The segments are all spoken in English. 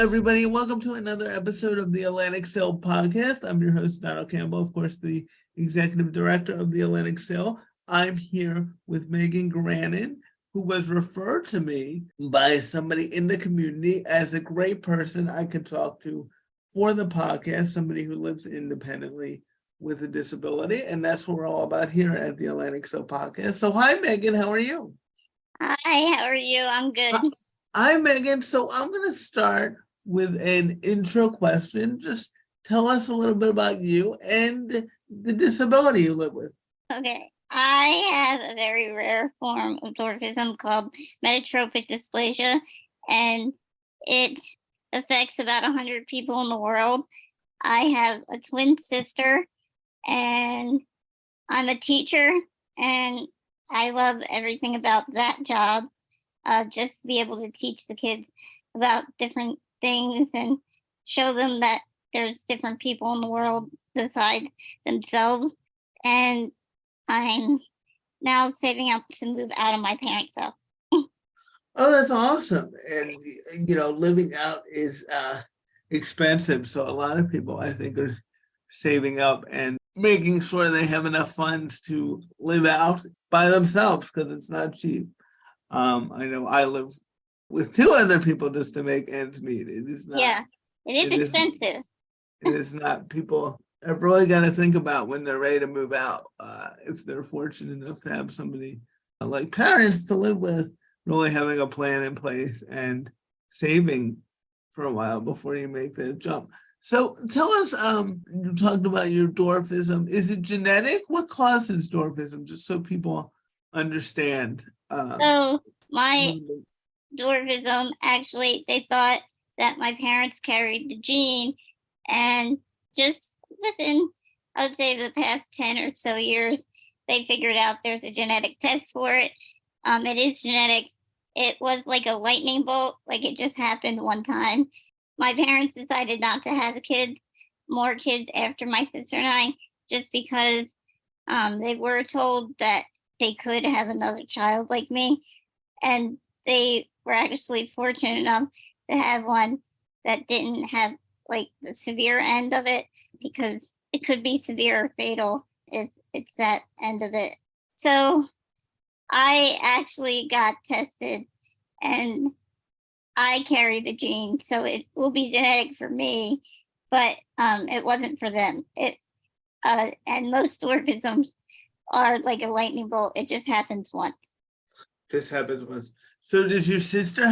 everybody, and welcome to another episode of the Atlantic Sail Podcast. I'm your host, Donald Campbell, of course, the executive director of the Atlantic Sail. I'm here with Megan Grannan, who was referred to me by somebody in the community as a great person I could talk to for the podcast, somebody who lives independently with a disability, and that's what we're all about here at the Atlantic Sail Podcast. So hi, Megan, how are you? Hi, how are you? I'm good. Hi, Megan. So I'm going to start with an intro question. Just tell us a little bit about you and the disability you live with. Okay. I have a very rare form of dwarfism called Metatropic Dysplasia, and it affects about 100 people in the world. I have a twin sister, and I'm a teacher, and I love everything about that job. Just to be able to teach the kids about different things and show them that there's different people in the world besides themselves. And I'm now saving up to move out of my parents' house. Oh, that's awesome. And, living out is expensive. So a lot of people, I think, are saving up and making sure they have enough funds to live out by themselves because it's not cheap. I know I live with two other people just to make ends meet. It is not. Yeah, it is expensive. It is not. People have really got to think about when they're ready to move out. If they're fortunate enough to have somebody like parents to live with, really having a plan in place and saving for a while before you make the jump. So tell us, you talked about your dwarfism. Is it genetic? What causes dwarfism? Just so people understand. So my dwarfism, actually, they thought that my parents carried the gene, and just within, I would say, the past 10 or so years, they figured out there's a genetic test for it. It is genetic. It was like a lightning bolt, like it just happened one time. My parents decided not to have more kids after my sister and I, just because they were told that they could have another child like me. And they were actually fortunate enough to have one that didn't have like the severe end of it, because it could be severe or fatal if it's that end of it. So I actually got tested and I carry the gene, so it will be genetic for me, but it wasn't for them. And most dwarfisms are like a lightning bolt. It just happens once. Just happens once. So does your sister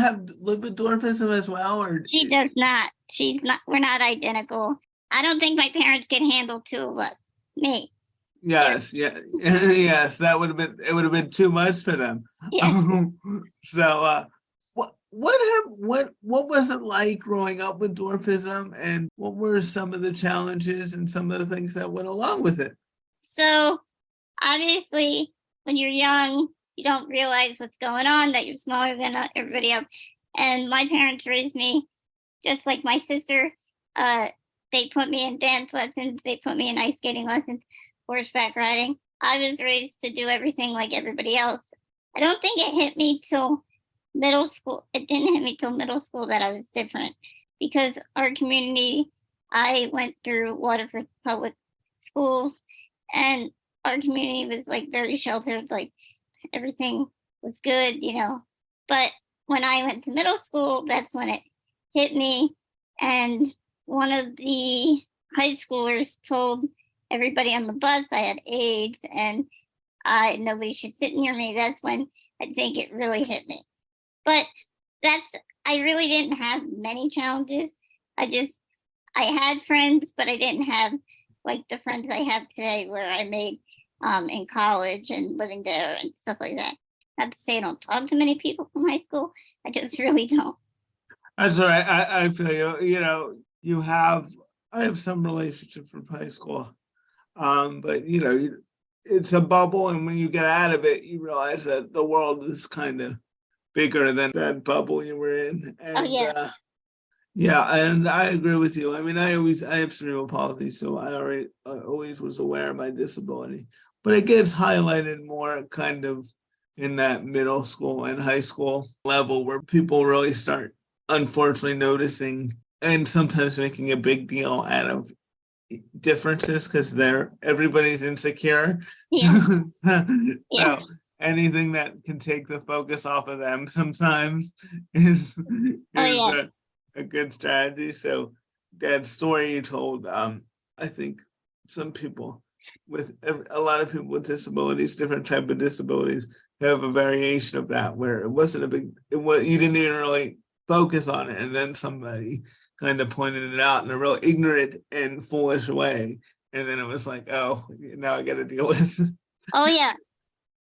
live with dwarfism as well, or she does not? She's not. We're not identical. I don't think my parents could handle two of us. Me. Yes, yeah, yes. That would have been. It would have been too much for them. Yeah. So, what was it like growing up with dwarfism, and what were some of the challenges and some of the things that went along with it? So, obviously, when you're young, you don't realize what's going on, that you're smaller than everybody else. And my parents raised me just like my sister. They put me in dance lessons. They put me in ice skating lessons, horseback riding. I was raised to do everything like everybody else. I don't think it hit me till middle school. It didn't hit me till middle school that I was different, because our community, I went through Waterford Public Schools, and our community was like very sheltered, like everything was good, But when I went to middle school, that's when it hit me. And one of the high schoolers told everybody on the bus I had AIDS and nobody should sit near me. That's when I think it really hit me. But I really didn't have many challenges. I had friends, but I didn't have like the friends I have today, where I made in college and living there and stuff like that. Not to say I don't talk to many people from high school. I just really don't. That's all right. I feel you. I have some relationships from high school, but it's a bubble, and when you get out of it, you realize that the world is kind of bigger than that bubble you were in. And, yeah, and I agree with you. I mean, I have cerebral palsy, so I always was aware of my disability, but it gets highlighted more kind of in that middle school and high school level where people really start unfortunately noticing and sometimes making a big deal out of differences because everybody's insecure. Yeah. Yeah. So anything that can take the focus off of them sometimes is Oh yeah. a good strategy. So that story you told, I think some people a lot of people with disabilities, different type of disabilities, have a variation of that where it wasn't you didn't even really focus on it, and then somebody kind of pointed it out in a real ignorant and foolish way, and then it was like, oh, now I got to deal with it. Oh yeah.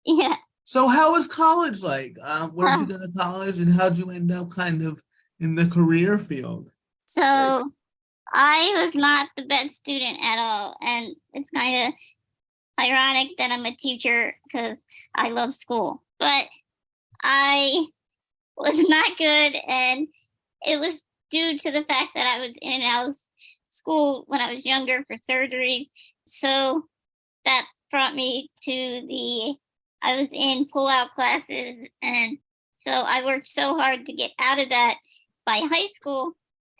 Yeah. So how was college like? Where'd you Uh, go to college, and how'd you end up kind of in the career field? so I was not the best student at all, and it's kind of ironic that I'm a teacher because I love school, but I was not good, and it was due to the fact that I was in and out of school when I was younger for surgeries. So that brought me to I was in pull-out classes, and so I worked so hard to get out of that by high school,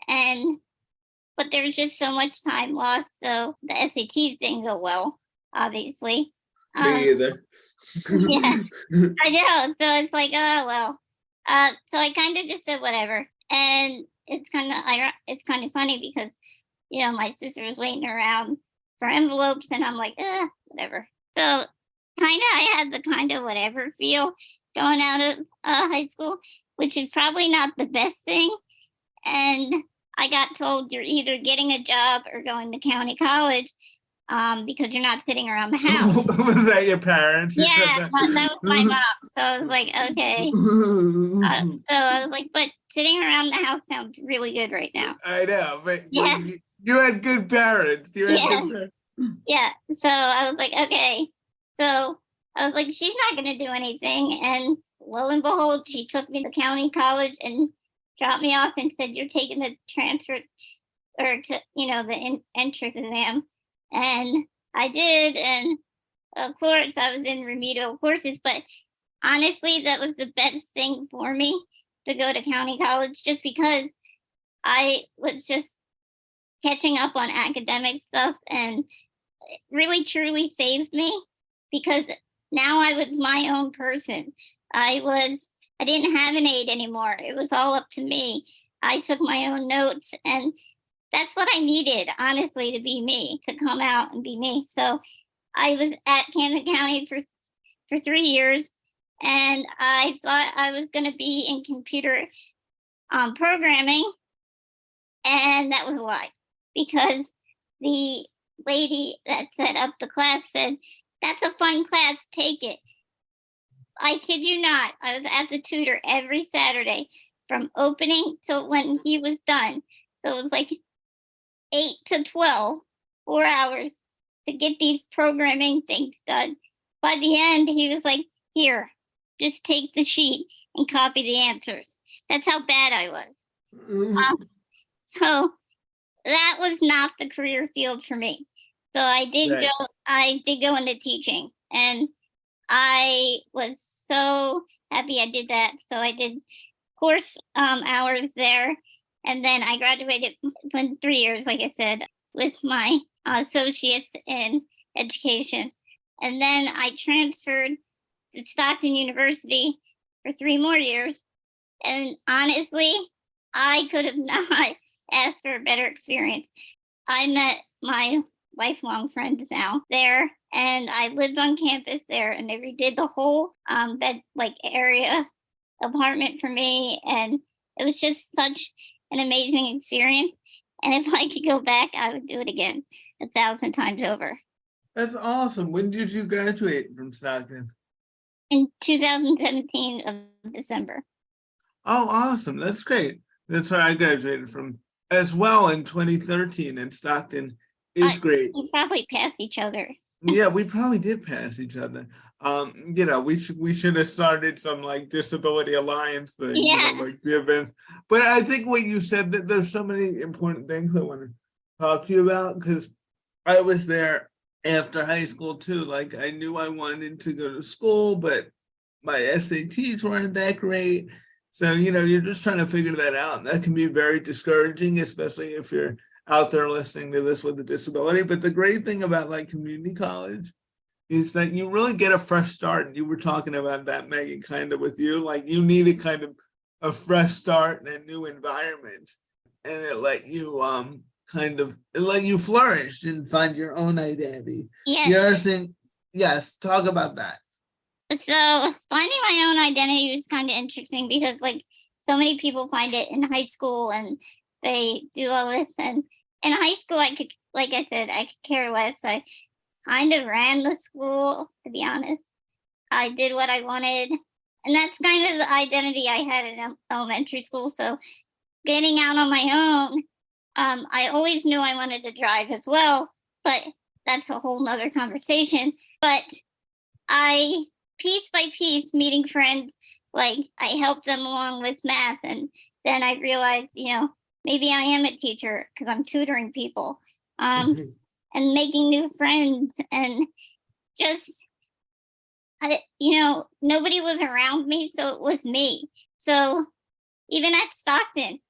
and but there was just so much time lost, so the SATs didn't go well, obviously. Me either. Yeah, I know. So it's like, oh well. So I kind of just said whatever, and it's kind of funny because my sister was waiting around for envelopes, and I'm like, whatever. So kind of, I had the kind of whatever feel going out of high school, which is probably not the best thing. And I got told you're either getting a job or going to county college because you're not sitting around the house. Was that your parents? Yeah, that was my mom. So I was like, okay. So I was like, but sitting around the house sounds really good right now. I know, but Yeah. you had good parents. You had Yeah. good parents. Yeah. So I was like, okay. So I was like, she's not going to do anything. And lo and behold, she took me to county college and dropped me off and said, you're taking the transfer or the entrance exam. And I did. And of course, I was in remedial courses, but honestly, that was the best thing for me to go to county college just because I was just catching up on academic stuff, and it really truly saved me because now I was my own person. I didn't have an aide anymore. It was all up to me. I took my own notes, and that's what I needed, honestly, to be me, to come out and be me. So I was at Camden County for 3 years, and I thought I was going to be in computer programming, and that was a lie because the lady that set up the class said, "That's a fun class, take it." I kid you not, I was at the tutor every Saturday from opening till when he was done. So it was like 8 to 12, 4 hours to get these programming things done. By the end, he was like, here, just take the sheet and copy the answers. That's how bad I was. So that was not the career field for me. So I did go into teaching, and I was so happy I did that. So I did course hours there, and then I graduated in 3 years, like I said, with my associates in education. And then I transferred to Stockton University for 3 more years. And honestly, I could have not asked for a better experience. I met my lifelong friends now there, and I lived on campus there, and they redid the whole bed area apartment for me, and it was just such an amazing experience. And if I could go back, I would do it again 1,000 times over. That's awesome. When did you graduate from Stockton? In 2017 of December. Oh, awesome. That's great. That's where I graduated from as well in 2013, and Stockton is great. We probably passed each other. Yeah, we probably did pass each other. We should have started some disability alliance thing, Yeah. the events. But I think what you said, that there's so many important things I want to talk to you about, because I was there after high school too. I knew I wanted to go to school, but my SATs weren't that great. So, you're just trying to figure that out. And that can be very discouraging, especially if you're out there listening to this with a disability. But the great thing about like community college is that you really get a fresh start. And you were talking about that, Megan, kind of with you, like you needed kind of a fresh start in a new environment. And it let you it let you flourish and find your own identity. Yes. The other thing, yes, talk about that. So finding my own identity was kind of interesting because like so many people find it in high school and they do all this. And in high school, I could, like I said, I could care less. I kind of ran the school, to be honest. I did what I wanted. And that's kind of the identity I had in elementary school. So getting out on my own, I always knew I wanted to drive as well, but that's a whole nother conversation. But I, piece by piece, meeting friends, like I helped them along with math. And then I realized, maybe I am a teacher because I'm tutoring people, and making new friends and just, nobody was around me. So it was me. So even at Stockton,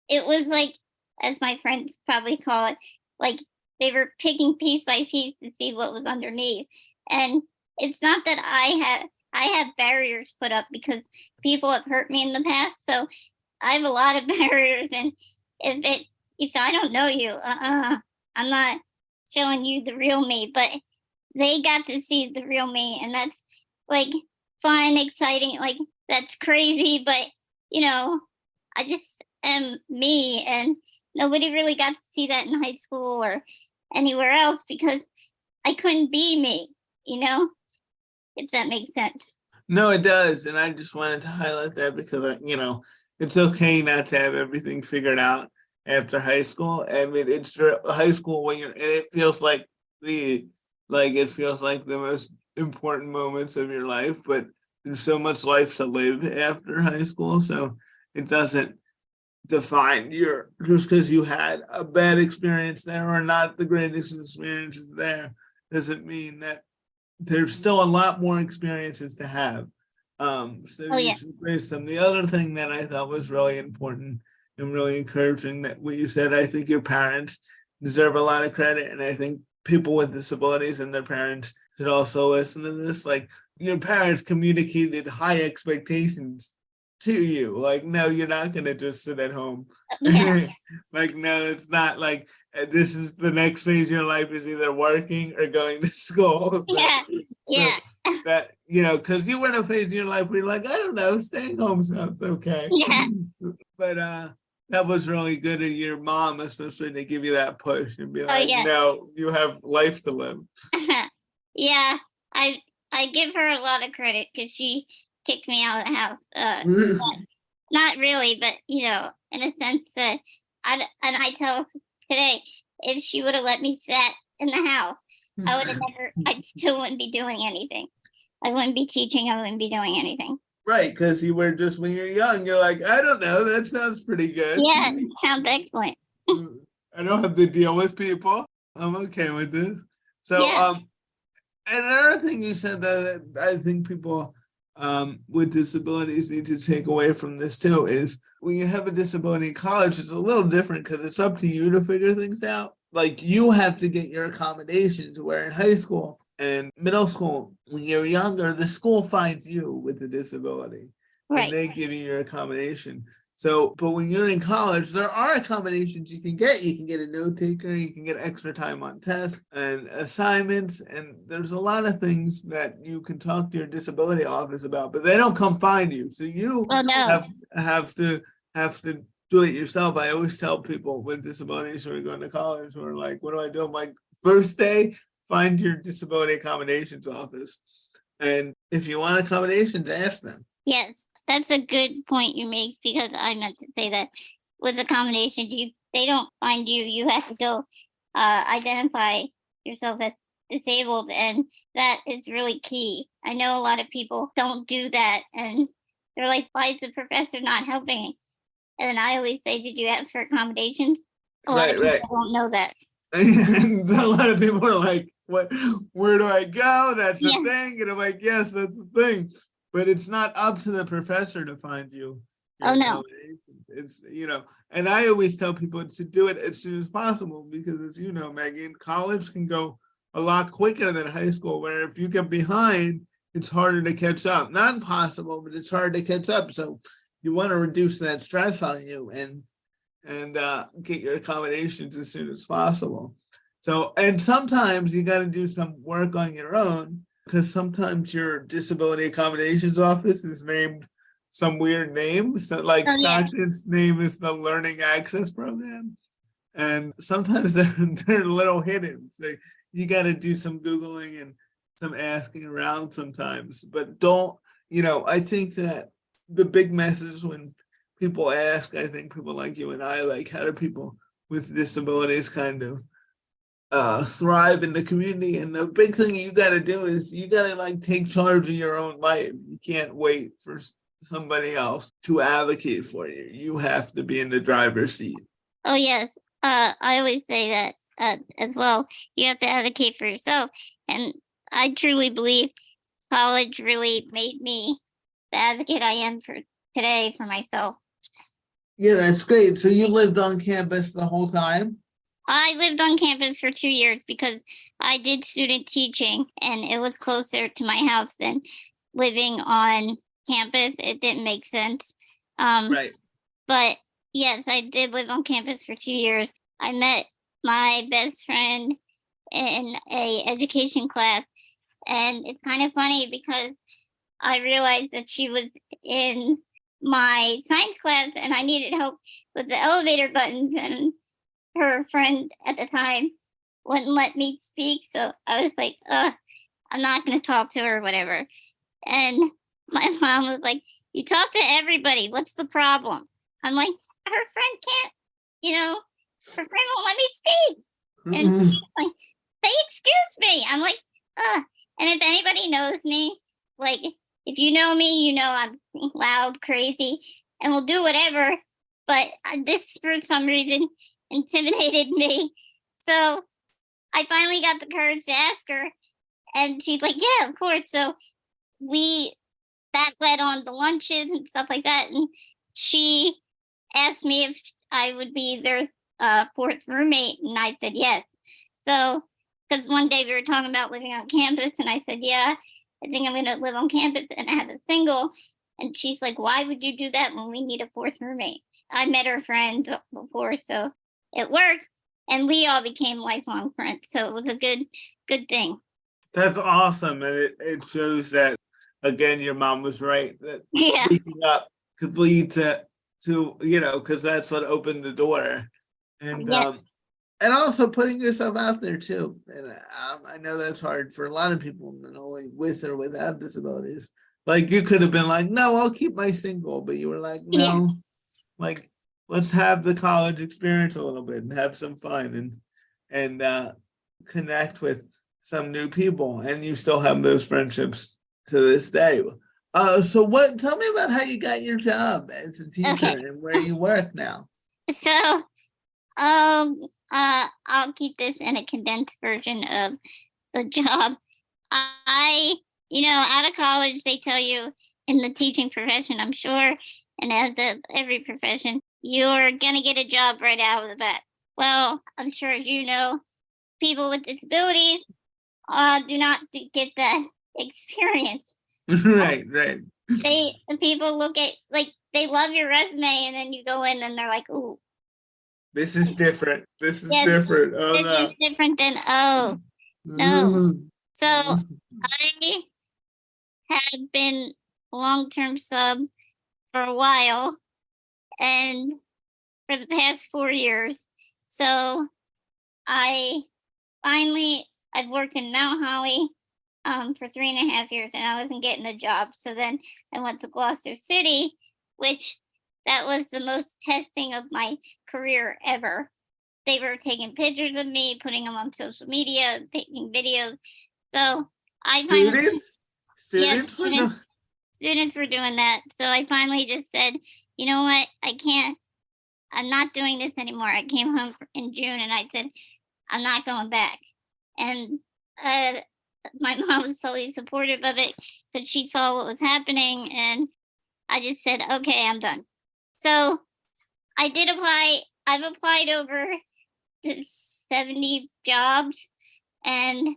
it was like, as my friends probably call it, like they were picking piece by piece to see what was underneath. And it's not that I have barriers put up because people have hurt me in the past. So I have a lot of barriers. And if I don't know you, I'm not showing you the real me, but they got to see the real me. And that's like fun, exciting, like that's crazy. But, I just am me, and nobody really got to see that in high school or anywhere else because I couldn't be me, if that makes sense. No, it does. And I just wanted to highlight that because, it's okay not to have everything figured out after high school. I mean, it's high school when it feels like the most important moments of your life, but there's so much life to live after high school. So it doesn't define just because you had a bad experience there or not the greatest experiences there doesn't mean that there's still a lot more experiences to have. So you should embrace them. The other thing that I thought was really important and really encouraging that what you said, I think your parents deserve a lot of credit. And I think people with disabilities and their parents should also listen to this. Like your parents communicated high expectations to you. Like, no, you're not going to just sit at home. Yeah. Like, no, it's not like this is the next phase of your life is either working or going to school. So, yeah. So that, because you were in a phase of your life where you're like, I don't know, staying home sounds okay. Yeah. But that was really good of your mom, especially to give you that push and be like, yeah. no, you have life to live. Yeah. I give her a lot of credit because she kicked me out of the house. Not really, but in a sense that I tell her today, if she would have let me sit in the house, I still wouldn't be doing anything. I wouldn't be teaching. I wouldn't be doing anything. Right, because you were just, when you're young, you're like, I don't know, that sounds pretty good. Yeah, it sounds excellent. I don't have to deal with people. I'm okay with this. So, and another thing you said that I think people with disabilities need to take away from this too is when you have a disability in college, it's a little different because it's up to you to figure things out. Like you have to get your accommodations, where in high school and middle school, when you're younger, the school finds you with a disability, and they give you your accommodation. So, but when you're in college, there are accommodations you can get. You can get a note taker, you can get extra time on tests and assignments, and there's a lot of things that you can talk to your disability office about, but they don't come find you. So you have to do it yourself. I always tell people with disabilities who are going to college who are like, what do I do? I'm like, first day, find your disability accommodations office. And if you want accommodations, ask them. Yes, that's a good point you make, because I meant to say that with accommodations, they don't find you. You have to go identify yourself as disabled, and that is really key. I know a lot of people don't do that, and they're like, why is the professor not helping? And I always say, did you ask for accommodations? A lot of people don't know that. And a lot of people are like, what? Where do I go? That's the thing. And I'm like, yes, that's the thing. But it's not up to the professor to find you. Oh your no. accommodations. It's, and I always tell people to do it as soon as possible because, as you know, Megan, college can go a lot quicker than high school, where if you get behind, it's harder to catch up. Not impossible, but it's hard to catch up. So you want to reduce that stress on you and get your accommodations as soon as possible. So, and sometimes you got to do some work on your own because sometimes your disability accommodations office is named some weird name. So, like Oh yeah. Stockton's name is the Learning Access Program, and sometimes they're little hidden. So you got to do some Googling and some asking around sometimes. But don't, I think that the big message when people ask, I think people like you and I, like, how do people with disabilities kind of thrive in the community? And the big thing you got to do is you got to like take charge of your own life. You can't wait for somebody else to advocate for you. You have to be in the driver's seat. Oh yes. I always say that as well. You have to advocate for yourself, and I truly believe college really made me the advocate I am for today for myself. Yeah, that's great. So you lived on campus the whole time? I lived on campus for 2 years because I did student teaching, and it was closer to my house than living on campus. It didn't make sense. Right. But yes, I did live on campus for 2 years. I met my best friend in a education class, and it's kind of funny because I realized that she was in my science class and I needed help with the elevator buttons, and her friend at the time wouldn't let me speak. So I was like, I'm not going to talk to her or whatever. And my mom was like, you talk to everybody. What's the problem? I'm like, her friend can't, her friend won't let me speak. And she's like, say, excuse me. I'm like, and if anybody knows me, like, if you know me, I'm loud, crazy, and will do whatever. But this, for some reason, intimidated me. So I finally got the courage to ask her, and she's like, yeah, of course. So that led on to lunches and stuff like that. And she asked me if I would be their fourth roommate, and I said yes. So, because one day we were talking about living on campus, and I said, yeah, I think I'm going to live on campus and have a single. And she's like, why would you do that when we need a fourth roommate? I met her friends before, so it worked, and we all became lifelong friends. So it was a good thing. That's awesome. And it shows that, again, your mom was right, that Yeah. speaking up could lead to because that's what opened the door. And Yes. and also putting yourself out there too. And I know that's hard for a lot of people, not only with or without disabilities. Like, you could have been like, no, I'll keep my single, but you were like, no, Yeah. like, let's have the college experience a little bit and have some fun and connect with some new people. And you still have those friendships to this day. So tell me about how you got your job as a teacher Okay. and where you work now. So, I'll keep this in a condensed version of the job. Out of college, they tell you in the teaching profession, I'm sure, and as every profession, you're going to get a job right out of the bat. Well, I'm sure as you know, people with disabilities do not get that experience. Right. People look at, like, they love your resume, and then you go in and they're like, ooh, this is different. This is yes, different. Oh, this no. is different than, oh, no. So I had been a long-term sub for a while, and for the past 4 years. So I've worked in Mount Holly for 3.5 years, and I wasn't getting a job. So then I went to Gloucester City, which that was the most testing of my career ever. They were taking pictures of me, putting them on social media, taking videos. So I finally, students students were doing that. So I finally just said, you know what, I'm not doing this anymore. I came home in June and I said, I'm not going back. And my mom was totally supportive of it because she saw what was happening. And I just said, okay, I'm done. So I did apply. I've applied over 70 jobs, and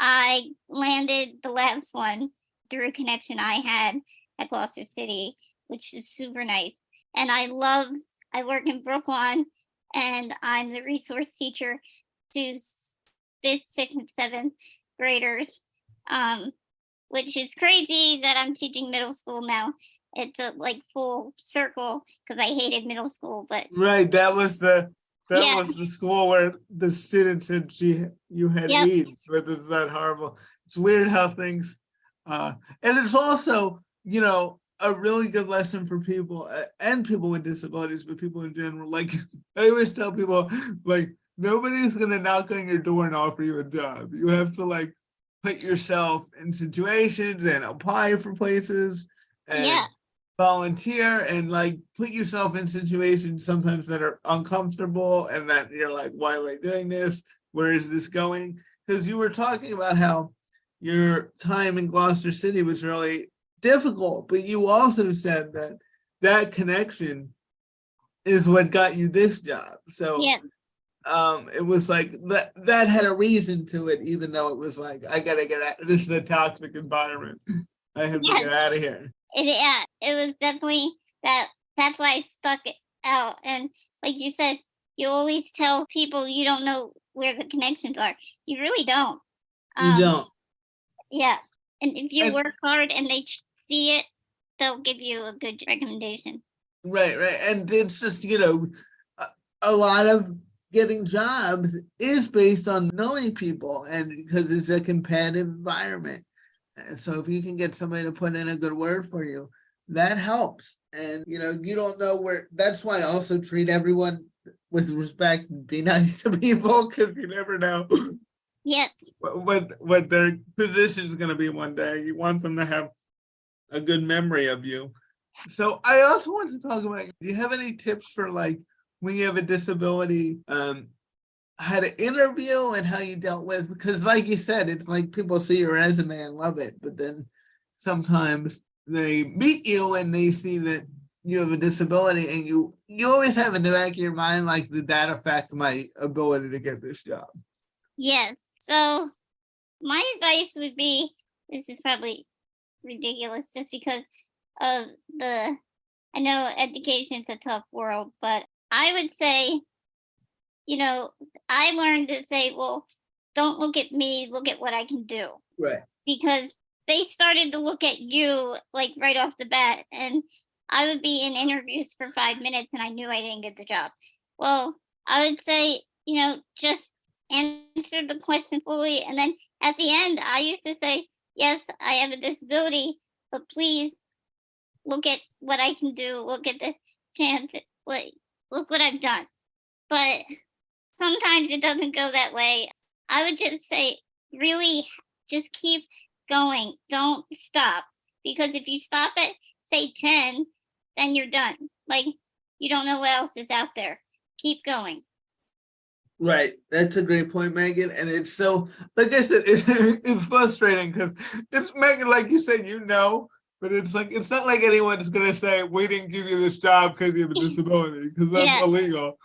I landed the last one through a connection I had at Gloucester City, which is super nice. And I work in Brookline, and I'm the resource teacher to 5th, 6th, and 7th graders, which is crazy that I'm teaching middle school now. It's a like full circle because I hated middle school, but Right, that was the yeah, school where the student said you had yep, AIDS, but it's not horrible. It's weird how things, and it's also, a really good lesson for people and people with disabilities, but people in general. Like I always tell people, like nobody's gonna knock on your door and offer you a job. You have to like put yourself in situations and apply for places and yeah, volunteer and like put yourself in situations sometimes that are uncomfortable and that you're like, why am I doing this? Where is this going? Because you were talking about how your time in Gloucester City was really difficult, but you also said that that connection is what got you this job. So yeah, it was like that had a reason to it, even though it was like, I gotta get out, this is a toxic environment. I have to yeah. get out of here. Yeah, it was definitely that. That's why I stuck it out. And like you said, you always tell people you don't know where the connections are. You really don't. You Um, don't. yeah, and if you And work hard and they see it, they'll give you a good recommendation. right. And it's just, a lot of getting jobs is based on knowing people and because it's a competitive environment. And so if you can get somebody to put in a good word for you, that helps. And you don't know where. That's why I also treat everyone with respect and be nice to people because you never know Yeah, what their position is going to be one day. You want them to have a good memory of you. So I also want to talk about, do you have any tips for like when you have a disability, how to interview and how you dealt with, because like you said, it's like people see your resume and love it, but then sometimes they meet you and they see that you have a disability and you always have in the back of your mind, like, did that affect my ability to get this job? yes. So my advice would be, this is probably ridiculous just because of the, I know education's a tough world, but I would say, I learned to say, well, don't look at me, look at what I can do. Right. Because they started to look at you like right off the bat. And I would be in interviews for 5 minutes and I knew I didn't get the job. Well, I would say, just answer the question fully. And then at the end, I used to say, yes, I have a disability, but please look at what I can do. Look at the chance. Look what I've done. But sometimes it doesn't go that way. I would just say, really, just keep going. Don't stop. Because if you stop at, say, 10, then you're done. Like, you don't know what else is out there. Keep going. Right. That's a great point, Megan. And it's so, like I said, it's frustrating because it's Megan, like you said, but it's like, it's not like anyone's going to say, we didn't give you this job because you have a disability, because that's Yeah. illegal.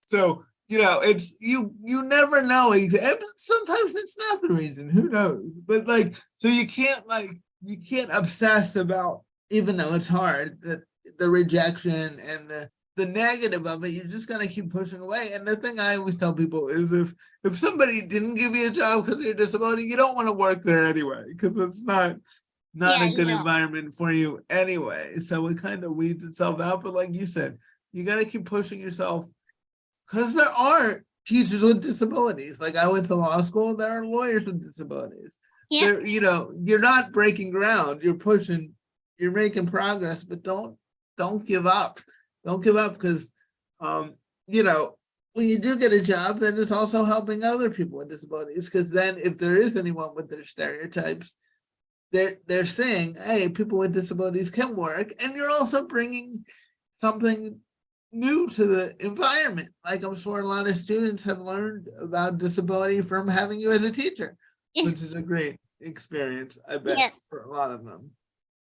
So, it's, you never know. And sometimes it's not the reason, who knows? But like, so you can't obsess about, even though it's hard, the rejection and the negative of it. You're just gonna keep pushing away. And the thing I always tell people is if somebody didn't give you a job because of your disability, you don't want to work there anyway, because it's not Yeah, a you good don't. environment for you anyway. So it kind of weeds itself out. But like you said, you got to keep pushing yourself because there are teachers with disabilities. Like I went to law school, there are lawyers with disabilities. Yeah. There, you're not breaking ground. You're pushing. You're making progress, but don't give up. Don't give up because, when you do get a job, then it's also helping other people with disabilities. Because then, if there is anyone with their stereotypes, they're saying, "Hey, people with disabilities can work," and you're also bringing something new to the environment. Like I'm sure a lot of students have learned about disability from having you as a teacher, which is a great experience, I bet, Yeah. for a lot of them.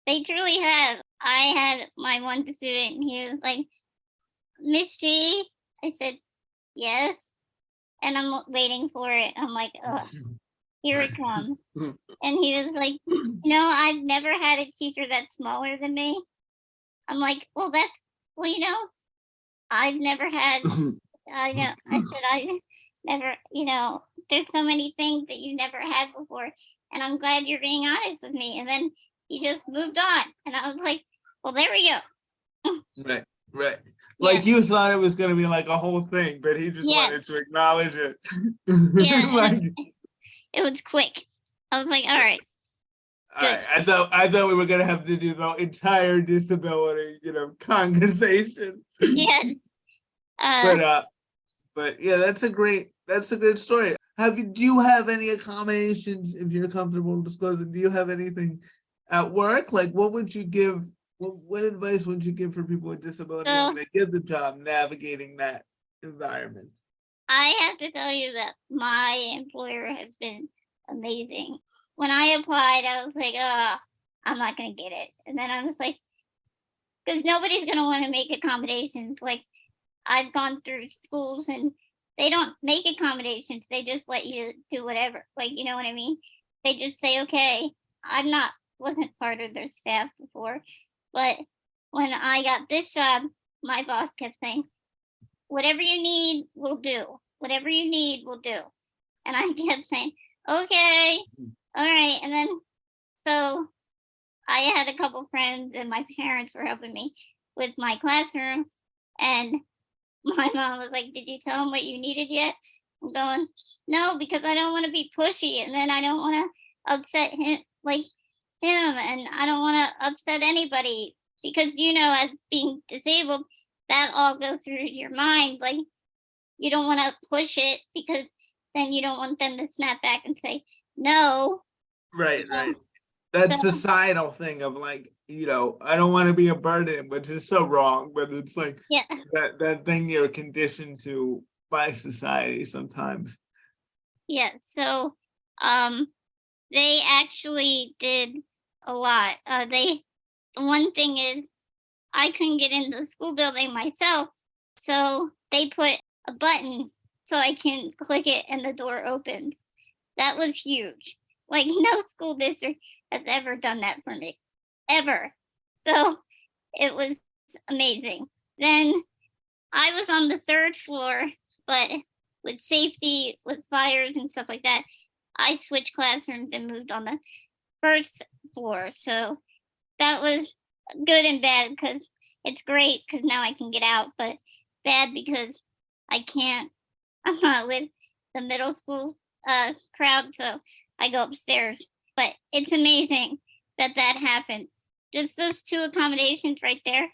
They truly have. I had my one student, and he was like, Miss G, I said, yes. And I'm waiting for it. I'm like, oh, here it comes. And he was like, I've never had a teacher that's smaller than me. I'm like, well, I've never had, I said, I never, there's so many things that you never had before. And I'm glad you're being honest with me. And then he just moved on. And I was like, well, there we go. Right, right. Yeah. Like you thought it was gonna be like a whole thing, but he just Yeah. wanted to acknowledge it. Yeah. Like, It was quick. I was like, all right. all right, I thought we were gonna have to do the entire disability, conversation. Yes. But yeah, that's a good story. Do you have any accommodations, if you're comfortable disclosing? Do you have anything at work? Like, what would you give? What advice would you give for people with disabilities when they get the job navigating that environment? I have to tell you that my employer has been amazing. When I applied, I was like, oh, I'm not going to get it. And then I was like, because nobody's going to want to make accommodations. Like, I've gone through schools and they don't make accommodations. They just let you do whatever. Like, you know what I mean? They just say, okay, wasn't part of their staff before. But when I got this job, my boss kept saying, whatever you need, we'll do. Whatever you need, we'll do. And I kept saying, okay, all right. And then, so I had a couple friends and my parents were helping me with my classroom. And my mom was like, did you tell him what you needed yet? I'm going, no, because I don't want to be pushy. And then I don't want to upset him, and I don't want to upset anybody because, as being disabled, that all goes through your mind. Like, you don't want to push it because then you don't want them to snap back and say no. Right. That's societal thing of like, I don't want to be a burden, which is so wrong, but it's like that thing you're conditioned to by society sometimes. Yeah. So they actually did a lot. The one thing is I couldn't get into the school building myself. So they put a button so I can click it and the door opens. That was huge. Like, no school district has ever done that for me, ever. So it was amazing. Then I was on the 3rd floor, but with safety, with fires and stuff like that, I switched classrooms and moved on the 1st floor. So that was good and bad because it's great because now I can get out, but bad because I'm not with the middle school crowd, so I go upstairs. But it's amazing that happened. Just those 2 accommodations right there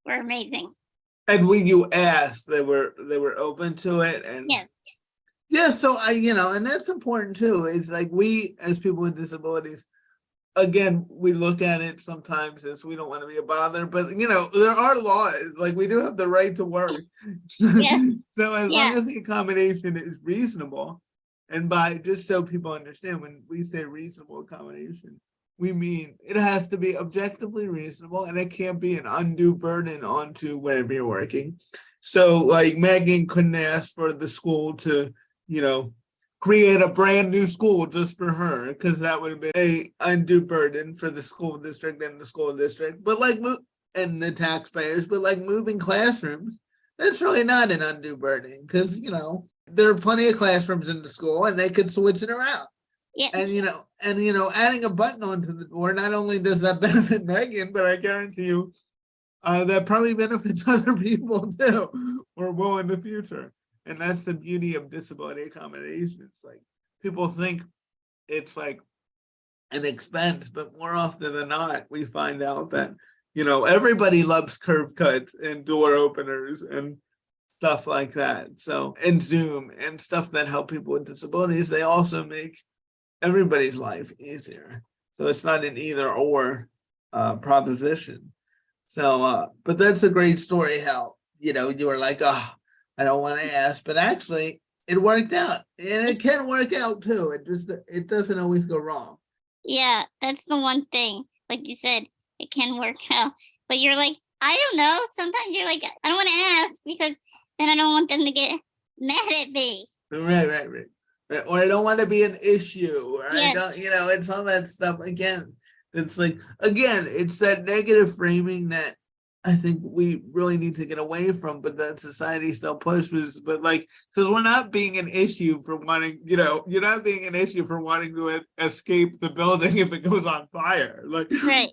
were amazing. And when you asked, they were open to it, and yeah. So and that's important too. It's like we, as people with disabilities, again, we look at it sometimes as we don't want to be a bother, but there are laws. Like, we do have the right to work. Yeah. So as long as the accommodation is reasonable, and just so people understand, when we say reasonable accommodation, we mean it has to be objectively reasonable and it can't be an undue burden onto wherever you're working. So like Megan couldn't ask for the school to, create a brand new school just for her, because that would have been a undue burden for the school district and the school district, but and the taxpayers. But like moving classrooms, that's really not an undue burden, because there are plenty of classrooms in the school and they could switch it around. Yes. And adding a button onto the door, not only does that benefit Megan, but I guarantee you that probably benefits other people too, or will in the future. And that's the beauty of disability accommodations. Like, people think it's like an expense, but more often than not, we find out that, everybody loves curve cuts and door openers and stuff like that. So, and Zoom and stuff that help people with disabilities, they also make everybody's life easier. So it's not an either or proposition. So, but that's a great story how, you were like, oh, I don't want to ask, but actually it worked out, and it can work out too. It doesn't always go wrong. Yeah, that's the one thing. Like you said, it can work out, but you're like, I don't know. Sometimes you're like, I don't want to ask because then I don't want them to get mad at me. Right. Or I don't want to be an issue, or I Yes. don't, it's all that stuff again. It's like, again, it's that negative framing that I think we really need to get away from, but that society still pushes. But like, because we're not being an issue for wanting, you're not being an issue for wanting to escape the building if it goes on fire. Right.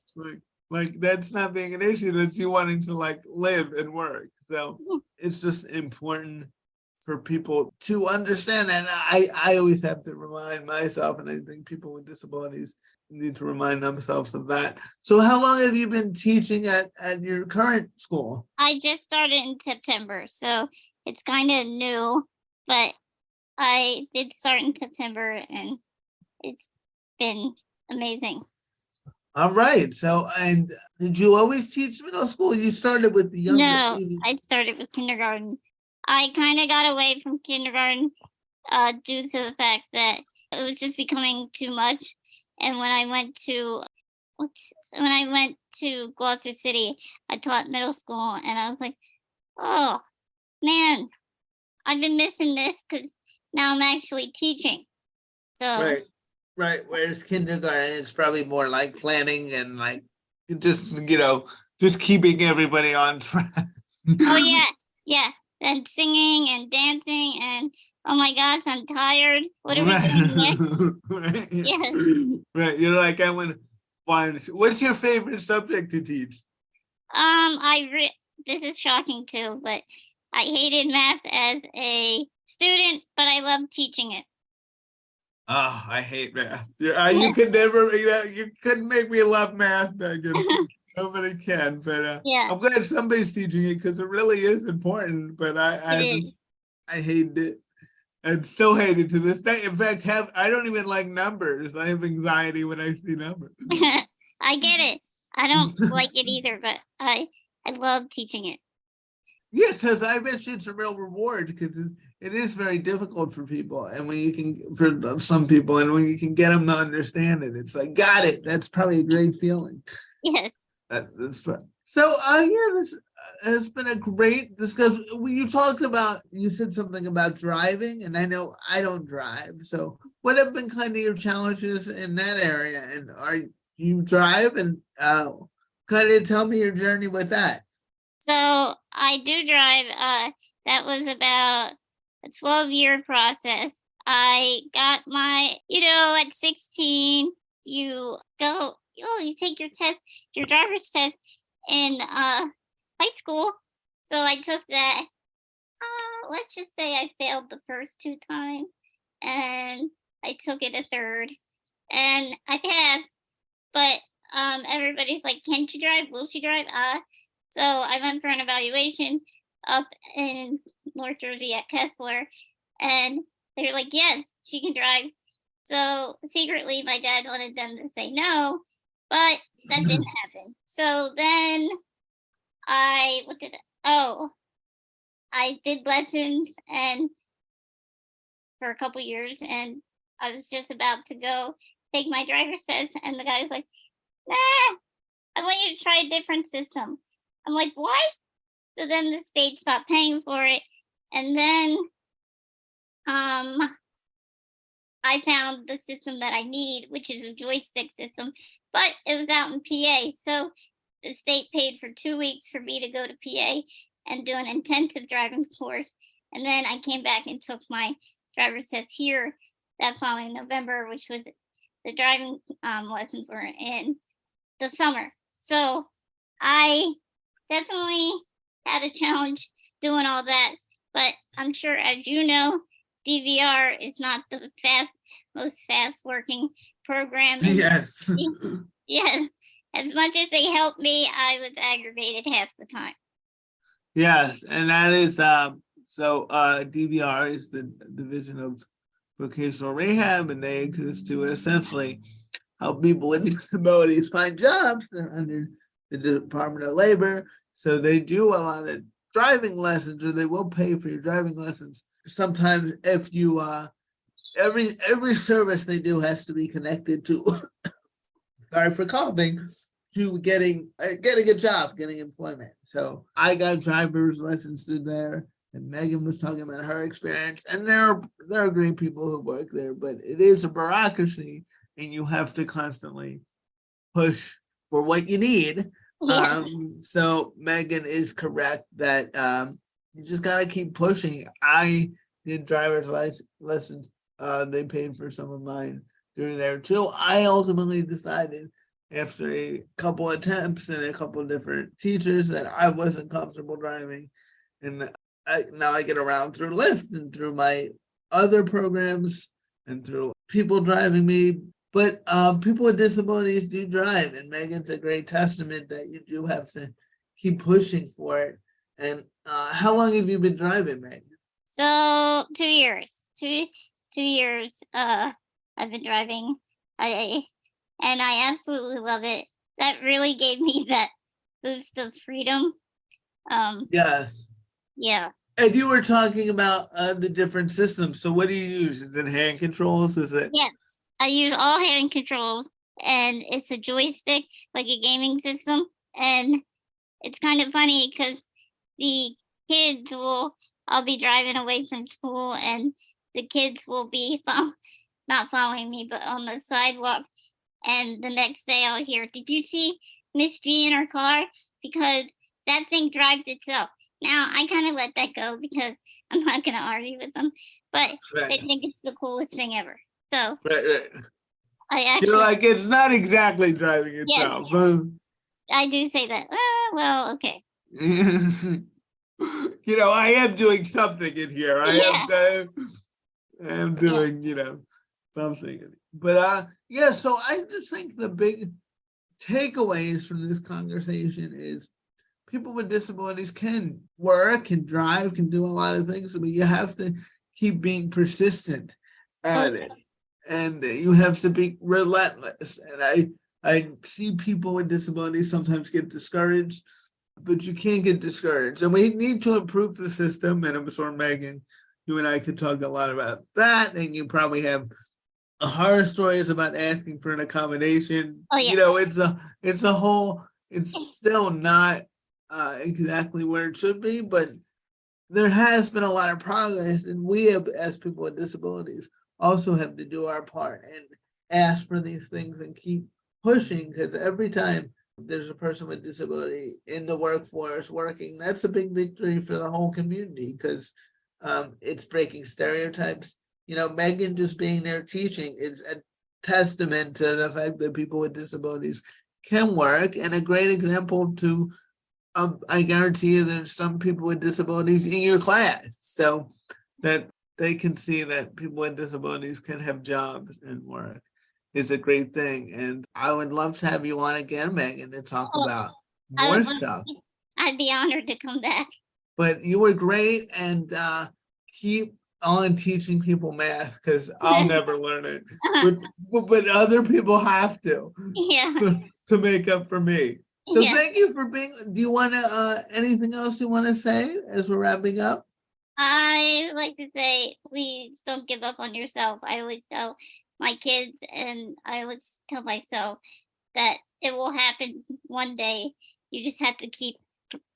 Like that's not being an issue. That's you wanting to like live and work. So it's just important for people to understand. And I always have to remind myself, and I think people with disabilities need to remind themselves of that. So how long have you been teaching at your current school? I just started in September, so it's kind of new, but I did start in September and it's been amazing. All right. So, and did you always teach middle school? You started with the younger. No, I started with kindergarten. I kind of got away from kindergarten due to the fact that it was just becoming too much. And when I went to Gloucester City, I taught middle school, and I was like, oh man, I've been missing this because now I'm actually teaching. So Right. Whereas kindergarten, it's probably more like planning and like just just keeping everybody on track. oh yeah, and singing and dancing and oh my gosh, I'm tired. What are we doing next? Right. Yes. Right. You're like, what's your favorite subject to teach? This is shocking too, but I hated math as a student, but I love teaching it. Oh, I hate math. You could never, you couldn't make me love math, Megan. Nobody can, but Yeah. I'm glad somebody's teaching it because it really is important. But I hated it and still hate it to this day. In fact, I don't even like numbers. I have anxiety when I see numbers. I get it. I don't like it either, but I love teaching it. Yeah, because I bet you it's a real reward because it is very difficult for people, and when you can, for some people, and when you can get them to understand it, it's like, got it. That's probably a great feeling. Yes. That's fun. So, this has been a great discussion. You said something about driving, and I know I don't drive. So, what have been kind of your challenges in that area? And are you drive? And kind of tell me your journey with that. So I do drive. That was about a 12-year process. I got my, at 16, you take your test, your driver's test in high school. So I took that. Let's just say I failed the first 2 times, and I took it a third, and I passed. But everybody's like, "Can she drive? Will she drive?" So I went for an evaluation up in North Jersey at Kessler, and they're like, "Yes, she can drive." So secretly, my dad wanted them to say no, but that didn't happen. So then I did lessons and for a couple years, and I was just about to go take my driver's test, and the guy was like, "Nah, I want you to try a different system." I'm like, "What?" So then the state stopped paying for it, and then I found the system that I need, which is a joystick system, but it was out in PA. So the state paid for 2 weeks for me to go to PA and do an intensive driving course. And then I came back and took my driver's test here that following November, which was the driving lessons were in the summer. So I definitely had a challenge doing all that. But I'm sure, as you know, DVR is not the most fast working program. Yes. Yes. As much as they helped me, I was aggravated half the time. Yes, and that is DVR is the Division of Vocational Rehab, and they exist to essentially help people with disabilities find jobs. They're under the Department of Labor, so they do a lot of driving lessons, or they will pay for your driving lessons. Sometimes, if you every service they do has to be connected to. Sorry for coughing. to getting a job, getting employment. So I got driver's lessons through there, and Megan was talking about her experience. And there are great people who work there, but it is a bureaucracy, and you have to constantly push for what you need. Yeah. So Megan is correct that you just gotta keep pushing. I did driver's lessons. They paid for some of mine during there too. I ultimately decided after a couple attempts and a couple of different teachers that I wasn't comfortable driving. And now I get around through Lyft and through my other programs and through people driving me. But people with disabilities do drive, and Megan's a great testament that you do have to keep pushing for it. And how long have you been driving, Megan? So 2 years. 2 years. I've been driving. And I absolutely love it. That really gave me that boost of freedom. Yes. Yeah. And you were talking about the different systems. So what do you use? Is it hand controls? Is it? Yes. I use all hand controls, and it's a joystick, like a gaming system. And it's kind of funny because the kids I'll be driving away from school, and the kids will be not following me, but on the sidewalk. And the next day I'll hear, "Did you see Miss G in her car?" Because that thing drives itself. Now I kind of let that go because I'm not going to argue with them, but they think it's the coolest thing ever. So Right. I actually, You're like, it's not exactly driving itself. Yes. I do say that. Well, okay. I am doing something in here. I am doing, something. But so I just think the big takeaways from this conversation is people with disabilities can work, can drive, can do a lot of things, but you have to keep being persistent at it. And you have to be relentless. And I see people with disabilities sometimes get discouraged, but you can't get discouraged. And we need to improve the system. And I'm sure, Megan, you and I could talk a lot about that. And you probably have horror stories about asking for an accommodation. Oh, yeah. It's still not exactly where it should be, but there has been a lot of progress. And we have, as people with disabilities, also have to do our part and ask for these things and keep pushing, because every time there's a person with disability in the workforce working, that's a big victory for the whole community, because it's breaking stereotypes. Megan just being there teaching is a testament to the fact that people with disabilities can work, and a great example to I guarantee you there's some people with disabilities in your class, so that they can see that people with disabilities can have jobs and work is a great thing. And I would love to have you on again, Megan, to talk about more stuff. I'd be honored to come back. But you were great, and keep on teaching people math, because I'll never learn it. But other people have to. Yeah. To make up for me. So thank you for being. Do you want to anything else you want to say as we're wrapping up? I like to say, please don't give up on yourself. I always tell my kids, and I always tell myself that it will happen one day. You just have to keep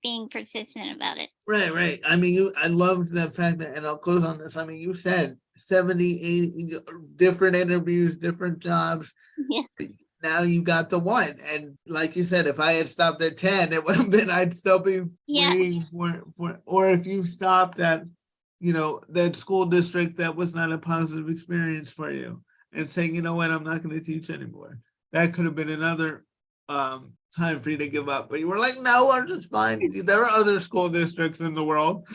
being persistent about it. Right. I mean, I loved the fact that, and I'll close on this. I mean, you said 70, 80 different interviews, different jobs. Yeah. Now you got the one. And like you said, if I had stopped at 10, it would have been, I'd still be waiting for, or if you stopped at, that school district that was not a positive experience for you, and saying, you know what, I'm not going to teach anymore. That could have been another time for you to give up. But you were like, no, I'm just fine. There are other school districts in the world.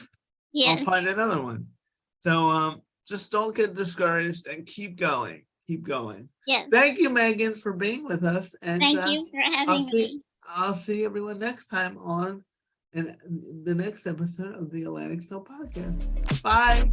Yes. I'll find another one. So just don't get discouraged and keep going. Keep going. Yes. Thank you, Megan, for being with us. And thank you for having me. I'll see everyone next time on in the next episode of the Atlantic Soul Podcast. Bye.